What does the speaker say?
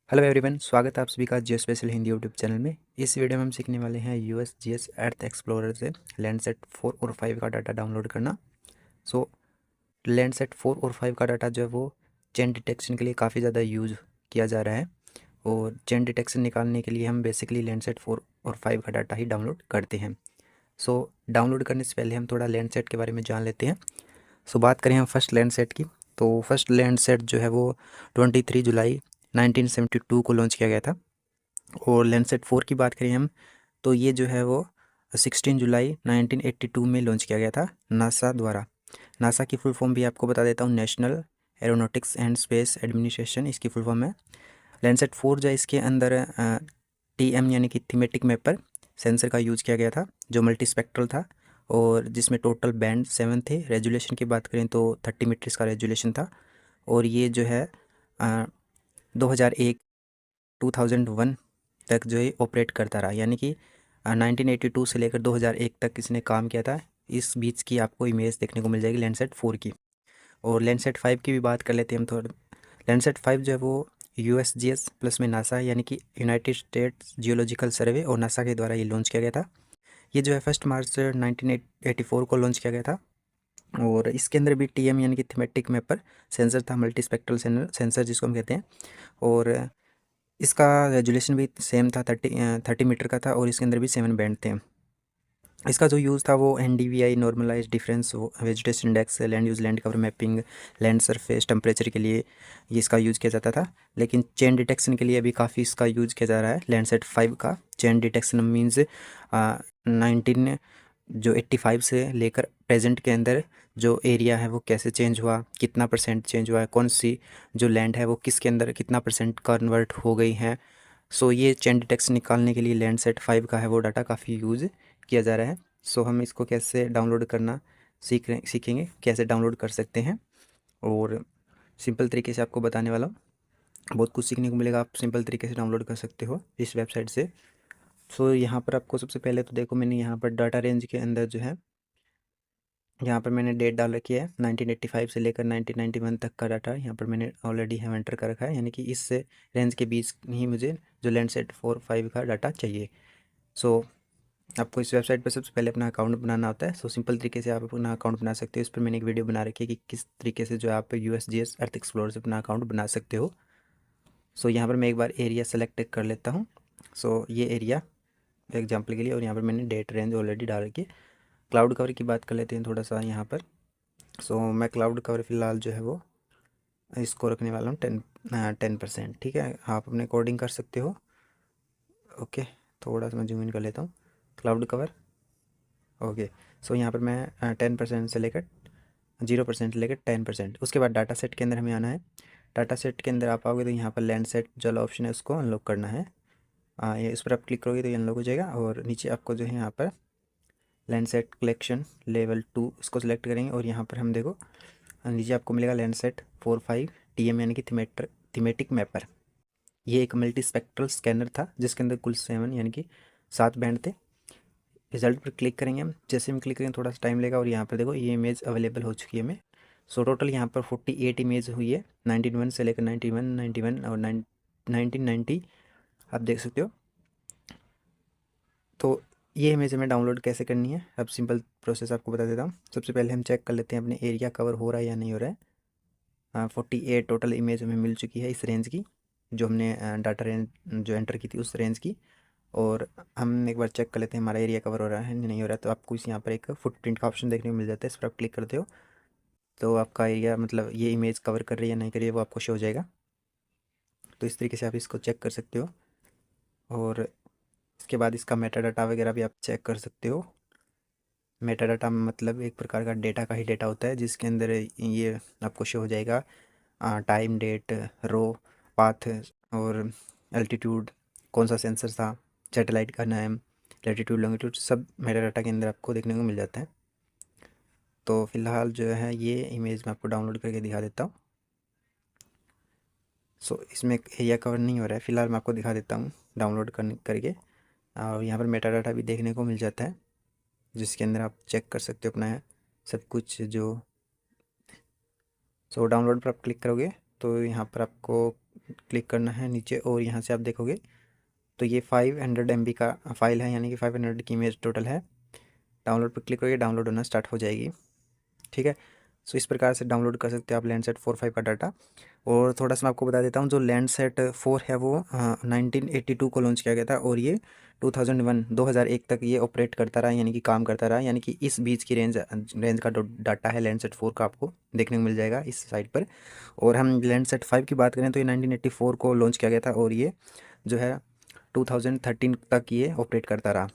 Hello everyone, स्वागत है आप सभी का जियो स्पेशल हिंदी यूट्यूब चैनल में। इस वीडियो में हम सीखने वाले हैं यूएसजीएस अर्थ एक्सप्लोरर से लैंडसेट 4 और 5 का डाटा डाउनलोड करना। सो लैंडसेट 4 और 5 का डाटा जो है वो चेन डिटेक्शन के लिए काफ़ी ज़्यादा यूज किया जा रहा है और चेन डिटेक्शन निकालने के लिए हम बेसिकली लैंडसेट 4 और 5 का डाटा ही डाउनलोड करते हैं। सो डाउनलोड करने से पहले हम थोड़ा लैंडसेट के बारे में जान लेते हैं। सो बात करें हम फर्स्ट लैंडसेट की, तो फर्स्ट लैंडसेट जो है वो 23 जुलाई 1972 को लॉन्च किया गया था। और लैंडसेट 4 की बात करें हम, तो ये जो है वो 16 जुलाई 1982 में लॉन्च किया गया था नासा द्वारा। नासा की फुल फॉर्म भी आपको बता देता हूँ, national aeronautics and space administration इसकी फुल फॉर्म है। लैंडसेट 4 जो है इसके अंदर TM यानी कि थीमेटिक मैपर सेंसर का यूज़ किया गया था जो मल्टी स्पेक्ट्रल था और जिसमें टोटल बैंड 7 थे। रेजुलेशन की बात करें तो 30 मीटर्स का रेजुलेशन था और ये जो है 2001 2001 तक जो है ऑपरेट करता रहा, यानी कि 1982 से लेकर 2001 तक इसने काम किया था। इस बीच की आपको इमेज देखने को मिल जाएगी लैंडसेट 4 की। और लैंडसेट 5 की भी बात कर लेते हैं हम थोड़ा। लैंडसेट 5 जो है वो USGS प्लस में नासा यानी कि यूनाइटेड स्टेट्स जियोलॉजिकल सर्वे और नासा के द्वारा ये लॉन्च किया गया था। ये जो है 1 मार्च 1984 को लॉन्च किया गया था और इसके अंदर भी TM यानी कि थीमेटिक मैपर सेंसर था, मल्टी स्पेक्ट्रल सेंसर जिसको हम कहते हैं। और इसका रेजुलेशन भी सेम था, 30 मीटर का था और इसके अंदर भी 7 बैंड थे। इसका जो यूज़ था वो NDVI normalize difference vegetation index, land use, land cover mapping, land surface temperature के लिए ये इसका यूज़ किया जाता था। लेकिन चेन डिटेक्शन के लिए अभी काफ़ी इसका यूज़ किया जा रहा है। लैंडसेट 5 का चेन डिटेक्शन मीन्स 19 जो 85 से लेकर प्रेजेंट के अंदर जो एरिया है वो कैसे चेंज हुआ, कितना परसेंट चेंज हुआ है, कौन सी जो लैंड है वो किसके अंदर कितना परसेंट कन्वर्ट हो गई है। सो ये चेन डिटेक्शन निकालने के लिए लैंडसेट 5 का है वो डाटा काफ़ी यूज़ किया जा रहा है। सो हम इसको कैसे डाउनलोड करना सीखेंगे, कैसे डाउनलोड कर सकते हैं और सिंपल तरीके से आपको बताने वाला हूँ। बहुत कुछ सीखने को मिलेगा, आप सिंपल तरीके से डाउनलोड कर सकते हो इस वेबसाइट से। सो यहाँ पर आपको सबसे पहले तो देखो, मैंने यहाँ पर डाटा रेंज के अंदर जो है यहाँ पर मैंने डेट डाल रखी है 1985 से लेकर 1991 तक का डाटा यहाँ पर मैंने ऑलरेडी है एंटर कर रखा है, यानी कि इस रेंज के बीच ही मुझे जो लैंडसेट 4-5 का डाटा चाहिए। सो आपको इस वेबसाइट पर सबसे पहले अपना अकाउंट बनाना होता है। सो सिंपल तरीके से आप अपना अकाउंट बना सकते हो। इस पर मैंने एक वीडियो बना रखी है कि किस तरीके से जो आप USGS अर्थ एक्सप्लोरर से अपना अकाउंट बना सकते हो। सो यहाँ पर मैं एक बार एरिया सेलेक्ट कर लेता हूँ। सो ये एरिया एग्जाम्पल के लिए, और यहाँ पर मैंने डेट रेंज ऑलरेडी डाल रखी है। क्लाउड कवर की बात कर लेते हैं थोड़ा सा यहाँ पर। सो मैं क्लाउड कवर फ़िलहाल जो है वो इसको रखने वाला हूँ 10%। ठीक है, आप अपने अकॉर्डिंग कर सकते हो। ओके, थोड़ा सा मैं जूम इन कर लेता हूँ। Cloud cover okay. सो यहाँ पर मैं 10% से लेकर 0% से लेकर 10%। उसके बाद डाटा सेट के अंदर हमें आना है। डाटा सेट के अंदर आप आओगे तो यहाँ पर लैंड सेट जो ऑप्शन है उसको अनलॉक करना है। ये इस पर आप क्लिक करोगे तो ये अनलॉक हो जाएगा और नीचे आपको जो है यहाँ पर लैंड सेट कलेक्शन लेवल 2 इसको सिलेक्ट करेंगे और यहाँ पर हम देखो नीचे आपको मिलेगा लैंडसेट 4-5 TM यानी कि थीमेटिक मैपर। ये एक मल्टी स्पेक्ट्रल स्कैनर था जिसके अंदर कुल 7 यानी कि 7 बैंड थे। रिजल्ट पर क्लिक करेंगे हम, जैसे हम क्लिक करेंगे थोड़ा सा टाइम लेगा और यहाँ पर देखो ये इमेज अवेलेबल हो चुकी है हमें। सो टोटल यहाँ पर 48 इमेज हुई है 91 से लेकर 91 और 1990 आप देख सकते हो। तो ये इमेज हमें डाउनलोड कैसे करनी है, अब सिंपल प्रोसेस आपको बता देता हूँ। सबसे पहले हम चेक कर लेते हैं अपने एरिया कवर हो रहा है या नहीं हो रहा है। 48 टोटल इमेज हमें मिल चुकी है इस रेंज की, जो हमने डाटा रेंज जो एंटर की थी उस रेंज की। और हम एक बार चेक कर लेते हैं हमारा एरिया कवर हो रहा है नहीं हो रहा है। तो आपको इस यहाँ पर एक फुटप्रिंट का ऑप्शन देखने को मिल जाता है, इस पर आप क्लिक करते हो तो आपका एरिया मतलब ये इमेज कवर कर रही है या नहीं कर रही है वो आपको शो हो जाएगा। तो इस तरीके से आप इसको चेक कर सकते हो और इसके बाद इसका मेटा डाटा वगैरह भी आप चेक कर सकते हो। मेटा डाटा मतलब एक प्रकार का डेटा का ही डेटा होता है जिसके अंदर ये आपको शो हो जाएगा टाइम, डेट, रो, पाथ और एल्टीट्यूड, कौन सा सेंसर था, सैटेलाइट का नाम, लैटिट्यूड लॉन्गिट्यूड, सब मेटा डाटा के अंदर आपको देखने को मिल जाता है। तो फिलहाल जो है ये इमेज मैं आपको डाउनलोड करके दिखा देता हूँ। सो इसमें एरिया कवर नहीं हो रहा है, फिलहाल मैं आपको दिखा देता हूँ डाउनलोड करके। और यहाँ पर मेटा डाटा भी देखने को मिल जाता है जिसके अंदर आप चेक कर सकते हो अपना सब कुछ जो। सो डाउनलोड पर आप क्लिक करोगे तो यहाँ पर आपको क्लिक करना है नीचे और यहाँ से आप देखोगे तो ये 500 MB का फाइल है, यानी कि 500 की इमेज टोटल है। डाउनलोड पर क्लिक करिए, डाउनलोड होना स्टार्ट हो जाएगी। ठीक है, सो इस प्रकार से डाउनलोड कर सकते हो आप लैंडसेट 4.5 का डाटा। और थोड़ा सा मैं आपको बता देता हूँ, जो लैंडसेट 4 है वो 1982 को लॉन्च किया गया था और ये 2001 तक ये ऑपरेट करता रहा, यानी कि काम करता रहा। यानी कि इस बीच की रेंज का डाटा है लैंडसेट 4 का, आपको देखने को मिल जाएगा इस साइट पर। और हम लैंडसेट 5 की बात करें तो ये 1984 को लॉन्च किया गया था और ये जो है 2013 तक ये ऑपरेट करता रहा।